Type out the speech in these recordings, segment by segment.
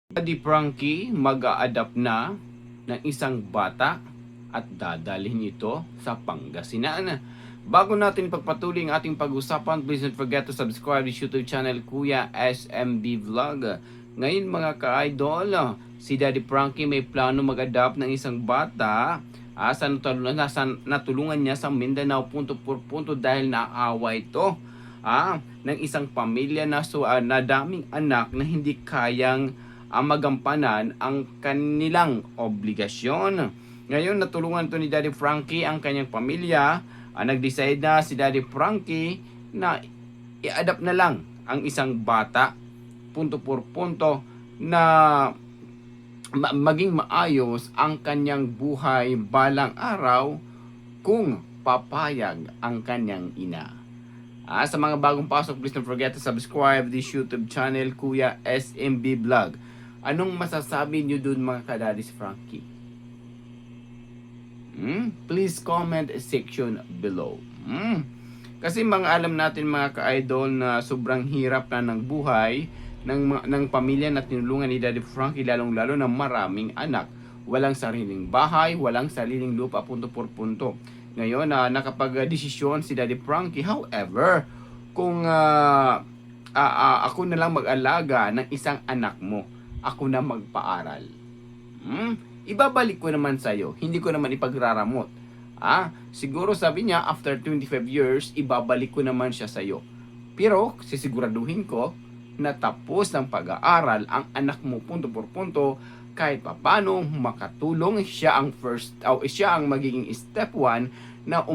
Daddy Frankie mag-a-adapt na ng isang bata at dadalhin ito sa Pangasinan. Bago natin ipagpatuloy ang ating pag-usapan, please don't forget to subscribe to YouTube channel Kuya SMB Vlog. Ngayon mga ka-idol, si Daddy Frankie may plano mag-adapt ng isang bata natulungan niya sa Mindanao punto por punto dahil naawa ito ng isang pamilya na daming anak na hindi kayang magampanan ang kanilang obligasyon. Ngayon, natulungan to ni Daddy Frankie ang kanyang pamilya. Nag-decide na si Daddy Frankie na i-adapt na lang ang isang bata punto por punto na maging maayos ang kanyang buhay balang araw kung papayag ang kanyang ina. Sa mga bagong pasok, please don't forget to subscribe this YouTube channel, Kuya SMB Vlog. Anong masasabi nyo dun mga kadadis Frankie? Please comment section below. Kasi mga alam natin mga ka-idol na sobrang hirap na ng buhay ng pamilya na tinulungan ni Daddy Frankie, lalong-lalo na maraming anak. Walang sariling bahay, walang sariling lupa, punto por punto. Ngayon, nakapag-desisyon si Daddy Frankie. However, kung ako na lang mag-alaga ng isang anak mo, ako na magpaaral, ibabalik ko naman sa'yo. Hindi ko naman ipagraramot. Siguro sabi niya, after 25 years, ibabalik ko naman siya sa'yo. Pero, sisiguraduhin ko na tapos ng pag-aaral ang anak mo punto por punto, kahit papano makatulong siya ang magiging step 1 na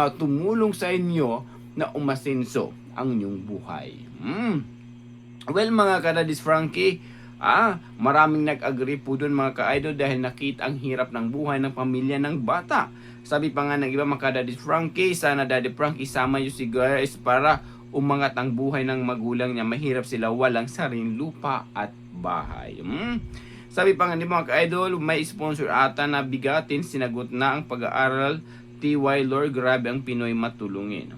tumulong sa inyo na umasenso ang inyong buhay. Well mga kadadis Frankie, maraming nag-agree po doon mga ka-idol dahil nakita ang hirap ng buhay ng pamilya ng bata. Sabi pa nga ng iba mga kadadis Frankie, sana Daddy Frankie isama yung si guys para umangat ang buhay ng magulang niya. Mahirap sila walang sariling lupa at bahay. Sabi pa nga ni mga ka-idol, may sponsor ata na bigatin, sinagot na ang pag-aaral. TY Lord, grabe ang Pinoy matulungin.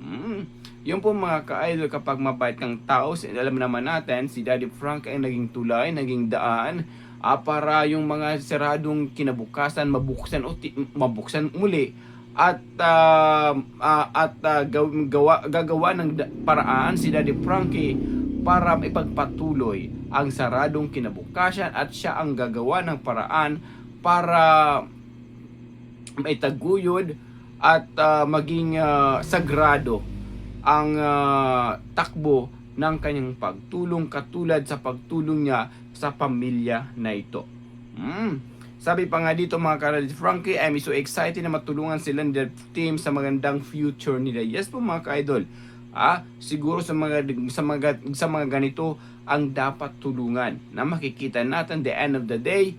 Yung po mga ka-idol, kapag mabait kang tao, alam naman natin, si Daddy Frank ay naging tulay, naging daan, para yung mga saradong kinabukasan, mabuksan muli, at gagawa ng paraan si Daddy Frankie para ipagpatuloy ang saradong kinabukasan, at siya ang gagawa ng paraan para maitaguyod at maging sagrado ang takbo ng kanyang pagtulong, katulad sa pagtulong niya sa pamilya na ito. Sabi pa nga dito mga ka-idol Frankie, I'm so excited na matulungan sila ng team sa magandang future nila. Yes po mga ka-idol. Siguro sa mga ganito ang dapat tulungan, na makikita natin the end of the day,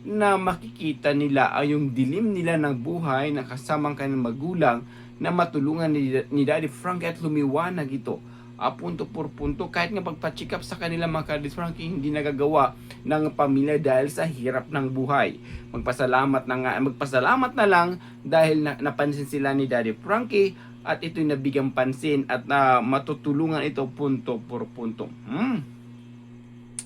na makikita nila yung dilim nila ng buhay na kasamang kanilang magulang, na matulungan ni Daddy Frankie at lumiwanag ito punto por punto. Kahit nga pagpa-check up sa kanila mga ka-Daddy Frankie, hindi nagagawa ng pamilya dahil sa hirap ng buhay. Magpasalamat na lang dahil napansin sila ni Daddy Frankie, at ito'y nabigyang pansin at matutulungan ito punto por punto.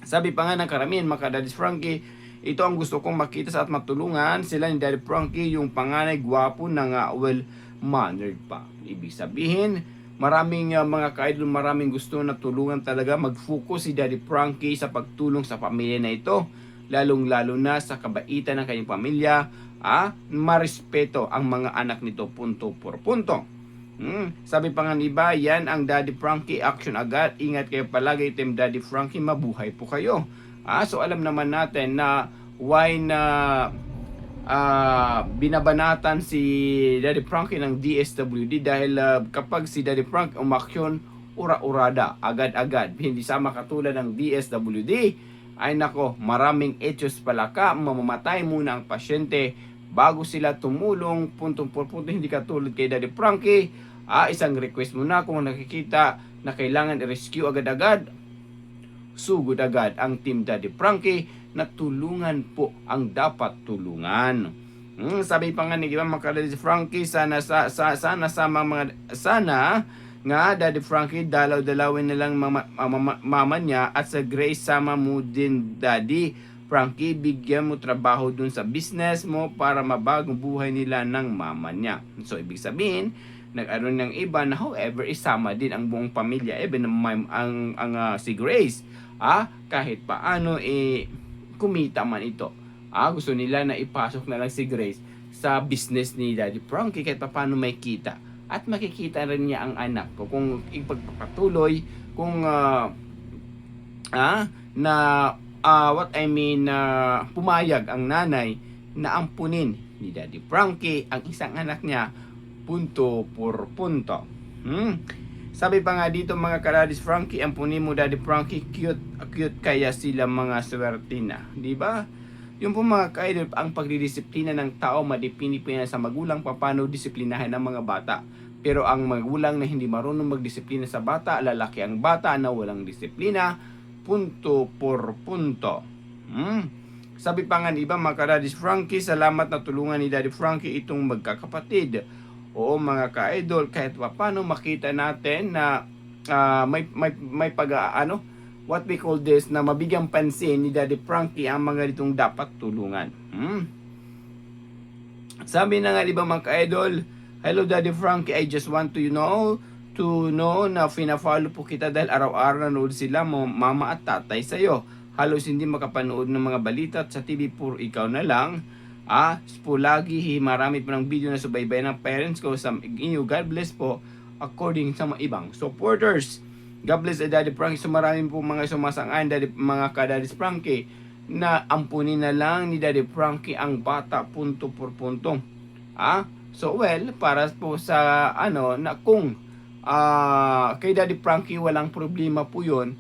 Sabi pa nga ng karamihan mga ka-Daddy Frankie, ito ang gusto kong makita at matulungan sila ni Daddy Frankie, yung panganay gwapo na well-mannered pa. Ibig sabihin, maraming mga ka-idol, maraming gusto na tulungan talaga. Mag-focus si Daddy Frankie sa pagtulong sa pamilya na ito, lalong-lalo na sa kabaitan ng kanyang pamilya, marespeto ang mga anak nito punto por punto. Sabi pa nga ni iba, yan ang Daddy Frankie, action agad, ingat kayo palagi, Team Daddy Frankie, mabuhay po kayo. So alam naman natin na why na binabanatan si Daddy Frankie ng DSWD, dahil kapag si Daddy Frank umaksyon, ura-urada, agad-agad. Hindi sama katulad ng DSWD, ay nako, maraming etos palaka, mamamatay muna ang pasyente bago sila tumulong punto por punto. Hindi katulad kay Daddy Frankie, isang request muna kung nakikita na kailangan i-rescue agad-agad, sugod agad ang Team Daddy Frankie na tulungan po ang dapat tulungan. Sabi pa nga ni mga ka-Daddy Frankie, sana nga Daddy Frankie, dalaw-dalawin na lang mama niya at sa Grace sama mo din Daddy Frankie, bigyan mo trabaho dun sa business mo para mabagong buhay nila ng mama niya. So ibig sabihin, nag-ano ng iba na however isama din ang buong pamilya, even si Grace. Kahit paano kumita man ito. Gusto nila na ipasok na lang si Grace sa business ni Daddy Frankie kahit paano may kita. At makikita rin niya ang anak ko kung ipagpapatuloy, kung pumayag ang nanay na ampunin ni Daddy Frankie ang isang anak niya punto por punto. Sabi pa nga dito mga ka-Daddy Frankie, ampunin mo Daddy Frankie, cute kaya sila mga swerte na, di ba? Yung po mga ka-idol, ang pagdidisiplina ng tao madepende po yan sa magulang paano disiplinahin ng mga bata. Pero ang magulang na hindi marunong magdisiplina sa bata, lalaki ang bata na walang disiplina, punto por punto. Sabi pa nga iba mga ka-Daddy Frankie, salamat na tulungan ni Daddy Frankie itong magkakapatid. Oo mga ka-idol, kahit paano makita natin na may what we call this, na mabigyang pansin ni Daddy Frankie ang mga ditong dapat tulungan. Sabi na nga diba mga ka-idol, hello Daddy Frankie, I just want to know na fina-follow po kita dahil araw-araw nanood sila mama at tatay sa'yo. Halos hindi makapanood ng mga balita at sa TV puro ikaw na lang. Lagi marami po ng video na subaybay ng parents ko sa inyo. God bless po according sa mga ibang supporters. God bless Daddy Frankie. So maraming po mga sumasang-ayon mga ka-Daddy Frankie na ampunin na lang ni Daddy Frankie ang bata punto por punto. So para po sa na kung kay Daddy Frankie walang problema po 'yon,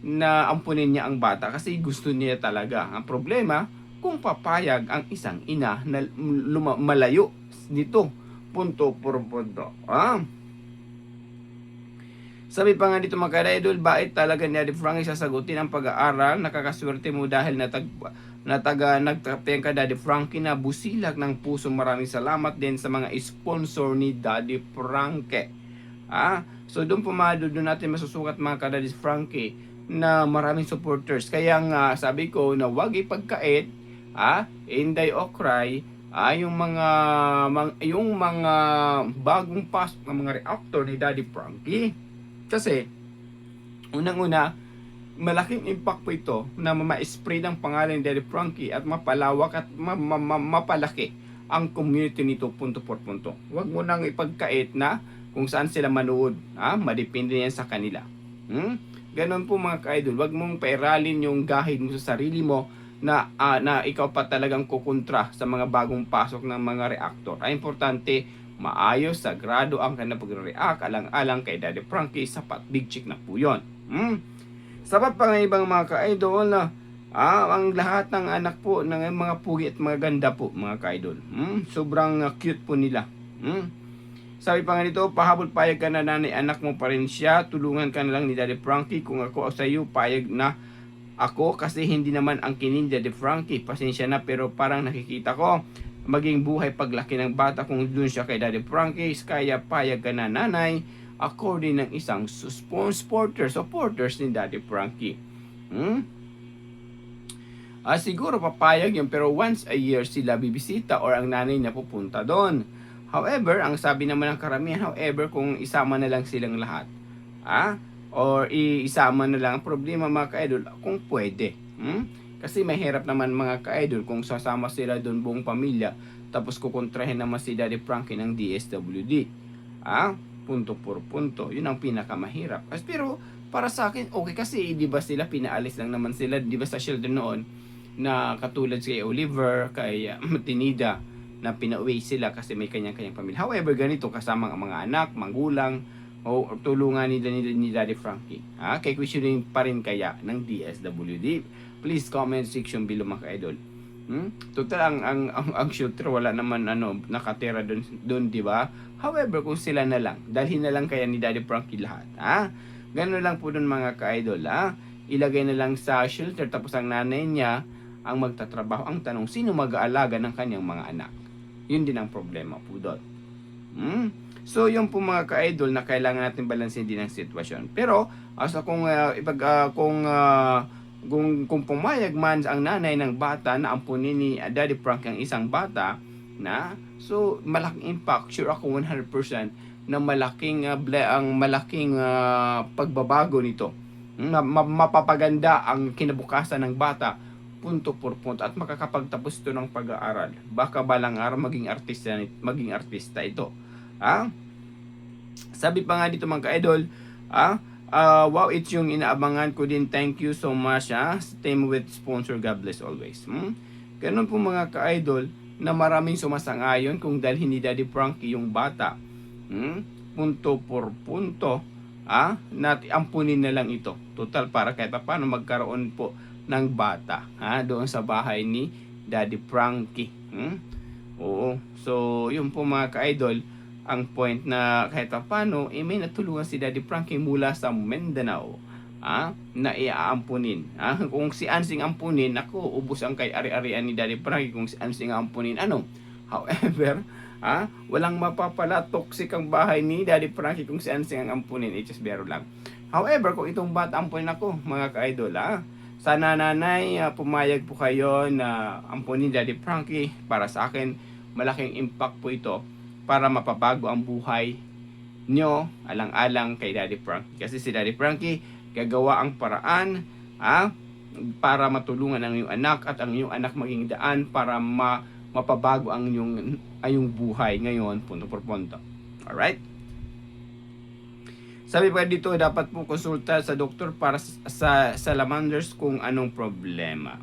na ampunin niya ang bata kasi gusto niya talaga. Ang problema kung papayag ang isang ina na malayo nito punto por punto. Sabi pa nga dito mga ka-idol, bakit talaga ni Daddy Frankie sasagutin ang pag-aaral? Nakakaswerte mo dahil nagtapian ka Daddy Frankie na busilak ng puso. Maraming salamat din sa mga sponsor ni Daddy Frankie. So doon doon natin masusukat mga ka-Daddy Frankie na maraming supporters. Kaya nga sabi ko na wag ipagkait, inday o cry, yung mga bagong pasok ng mga reactor ni Daddy Frankie. Kasi, unang-una, malaking impact po ito na ma-spray ng pangalan ni Daddy Frankie at mapalawak at mapalaki ang community nito punto por punto. Huwag mo nang ipagkait na kung saan sila manood. Madepende yan sa kanila. Ganon po mga ka-idol. Huwag mong pairalin yung gahid mo sa sarili mo na ikaw pa talagang kukontra sa mga bagong pasok ng mga reactor. Importante, maayos, sagrado ang kanilang pagre-react alang-alang kay Daddy Frankie, sapat, big chick na po yun. Sapat pa ng ibang mga ka-idol na ang lahat ng anak po ng mga pugi at mga ganda po mga ka-idol. Sobrang cute po nila. Sabi pa nga nito, pahabol payag ka na nanay anak mo pa rin siya, tulungan ka na lang ni Daddy Frankie. Kung ako sa iyo, payag na ako kasi hindi naman ang kinin Daddy Frankie. Pasensya na pero parang nakikita ko maging buhay paglaki ng bata kung dun siya kay Daddy Frankie, kaya payag ka na nanay according ng isang supporters ni Daddy Frankie. Siguro papayag yun pero once a year sila bibisita or ang nanay niya pupunta doon. However, ang sabi naman ng karamihan, kung isama na lang silang lahat, or isama na lang, ang problema mga ka-idol, kung pwede. Kasi mahirap naman mga ka-idol kung sasama sila doon buong pamilya tapos kukontrahin naman si Daddy Frankie ng DSWD. Punto por punto. Yun ang pinakamahirap. Pero para sa akin, okay kasi di ba sila pinaalis lang naman sila, di ba sa shelter noon na katulad kay Oliver, kay Tinida na pinauwi sila kasi may kanyang-kanyang pamilya. However, ganito kasama ang mga anak, magulang, o tulungan ni Daddy Frankie. Kay questioning pa rin kaya ng DSWD. Please comment section below mga ka-idol. Total ang shooter wala naman nakatira doon, di ba? However, kung sila na lang, dalhin na lang kaya ni Daddy Frankie lahat. Ganun lang po doon mga ka-idol. Ilagay na lang sa shelter tapos ang nanay niya ang magtatrabaho. Ang tanong, sino mag-aalaga ng kanyang mga anak? Yun din ang problema po doon. So yun po mga ka-idol na kailangan natin balansin din ang sitwasyon. Pero asa kung kung pumayag man ang nanay ng bata na ampunin ni Daddy Frank ang isang bata na, so malaking impact, sure ako 100% na malaking pagbabago nito. Mapapaganda ang kinabukasan ng bata punto por punto at makakapagtapos ito ng pag-aaral. Baka balang araw maging artista ito. Sabi pa nga dito mga ka-idol, wow, it's yung inaabangan ko din. Thank you so much. Team with sponsor, God bless always. Ganun po mga ka-idol na maraming sumasang-ayon kung dalhin ni Daddy Frankie yung bata. Punto por punto. Ampunin na lang ito. Total para kahit paano magkaroon po ng bata doon sa bahay ni Daddy Frankie. Oo. So, yun po mga ka-idol, ang point na kahit paano, may natulungan si Daddy Frankie mula sa Mindanao na iaampunin. Kung si Ansing ampunin, ako, ubos ang kay ari-arian ni Daddy Frankie kung si Ansing ampunin. However, walang mapapala, toxic ang bahay ni Daddy Frankie kung si Ansing ang ampunin. It's just biro lang. However, kung itong bata ampunin ako, mga ka-idol, sana nanay, pumayag po kayo na ampunin Daddy Frankie. Para sa akin, malaking impact po ito para mapabago ang buhay nyo alang-alang kay Daddy Frankie. Kasi si Daddy Frankie gagawa ang paraan para matulungan ang iyong anak at ang iyong anak maging daan para mapabago ang iyong buhay ngayon punto por punto. Alright? Sabi pa dito, dapat po konsulta sa doktor para sa salamanders kung anong problema.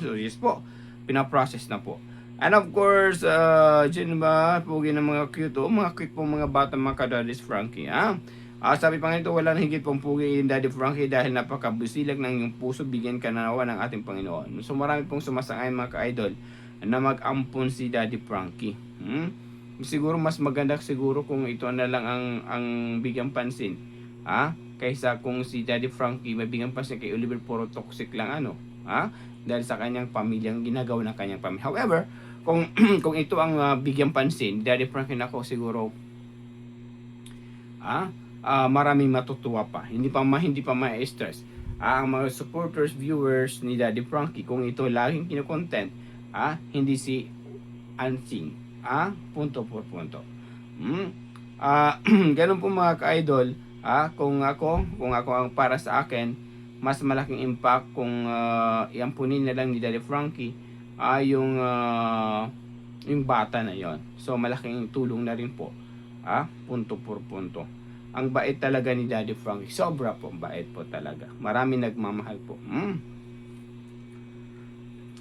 So yes po, pinaprocess na po. And of course, dyan ba, pugi ng mga cute, mga cute po mga bata, mga ka-Daddy's Frankie, sabi pa nga ito, wala nang higit pong pugi yung Daddy Frankie dahil napakabusilag ng iyong puso, bigyan ka na nawa ng ating Panginoon. So marami pong sumasangay mga ka-idol na mag-ampon si Daddy Frankie. Siguro mas maganda siguro kung ito na lang ang bigyan pansin. Kaysa kung si Daddy Frankie mabigyan pansin kay Oliver, puro toxic lang dahil sa kanyang pamilyang ginagawa ng kanyang pamilya. However, kung kung ito ang bigyan pansin, Daddy Frankie, nako siguro maraming matutuwa pa. Hindi pa ma-stress. Ang mga supporters, viewers ni Daddy Frankie, kung ito laging kino-content, hindi si Ansing. Punto por punto. Ganun po mga ka-idol. Kung ako ang para sa akin, mas malaking impact kung iampunin na lang ni Daddy Frankie yung bata na yon. So malaking tulong na rin po. Punto por punto. Ang bait talaga ni Daddy Frankie. Sobra po bait po talaga. Marami nagmamahal po.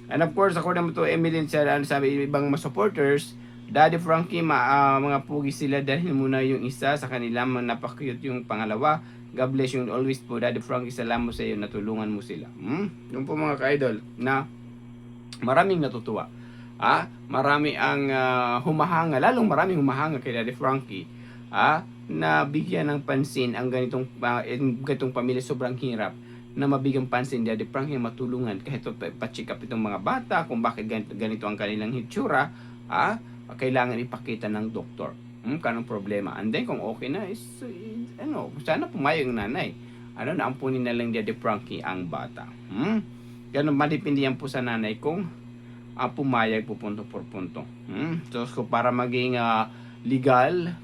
And of course, according to Emily, sabi ibang mga supporters, Daddy Frankie, mga pugi sila dahil muna yung isa sa kanila, napaka-cute yung pangalawa. God bless you always po, Daddy Frankie, salamat sa iyo, natulungan mo sila. Yung po mga ka-idol, na maraming natutuwa. Marami ang humahanga, lalong maraming humahanga kay Daddy Frankie, na bigyan ng pansin ang ganitong pamilya, sobrang hirap, na mabigyan pansin Daddy Frankie, matulungan kahit pa-check up itong mga bata kung bakit ganito ang kanilang hitsura, kailangan ipakita ng doktor kanong problema. And then kung okay na, sana pumayag ng nanay. Naampunin na lang Daddy Frankie ang bata. Ganun, madipindi yan po sa nanay kung pumayag po punto por punto. So para maging legal,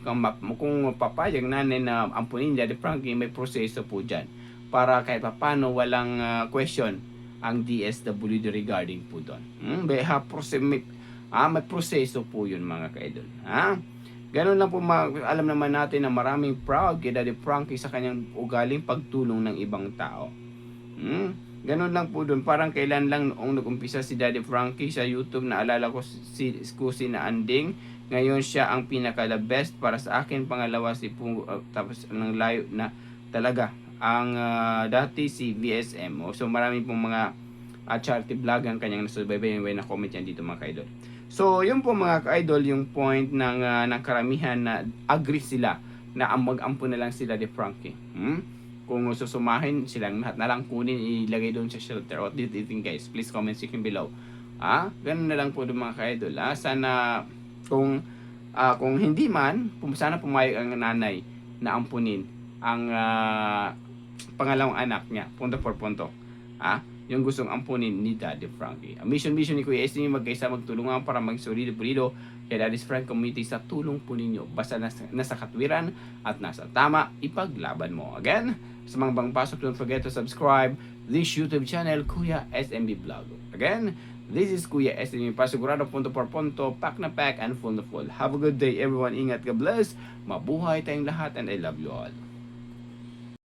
kung papayag nanay na ampunin Daddy Frankie, may proseso po dyan. Para kahit paano walang question ang DSWD regarding po doon. May proseso po yun mga ka-idol. Ganun lang po, alam naman natin na maraming proud kay Daddy Frankie sa kanyang ugaling pagtulong ng ibang tao. Ganun lang po doon. Parang kailan lang noong nag-umpisa si Daddy Frankie sa YouTube, naalala ko si na Anding. Ngayon siya ang pinaka-the best para sa akin. Pangalawa si Pungo, tapos ng layo na talaga. Ang dati si VSM. So marami pong mga charity vlog ang kanyang nasubaybay. May na-comment yan dito mga ka-idol. So, yun po mga ka-idol, yung point ng karamihan na agree sila na mag-ampo na lang sila ni Frankie. Kung susumahin silang lahat na lang kunin, ilagay doon sa shelter. What do you think guys? Please comment section below. Ganun na lang po doon mga ka-idol. Sana kung Kung hindi man, sana pumayag ang nanay na ampunin ang pangalawang anak niya, punto por punto. Yung gustong ampunin ni Daddy Frankie. Ang mission ni Kuya Esty magkaisa magtulungan para magsolido-pulido kaya Daddy's Frank Community sa tulong po ninyo. Basta nasa katwiran at nasa tama, ipaglaban mo. Again, sa mga bang pasok, don't forget to subscribe this YouTube channel, Kuya SMB Vlog. Again, this is Kuya SMB. Pasigurado punto por punto, pack na pack and full na full. Have a good day everyone. Ingat, God bless. Mabuhay tayong lahat and I love you all.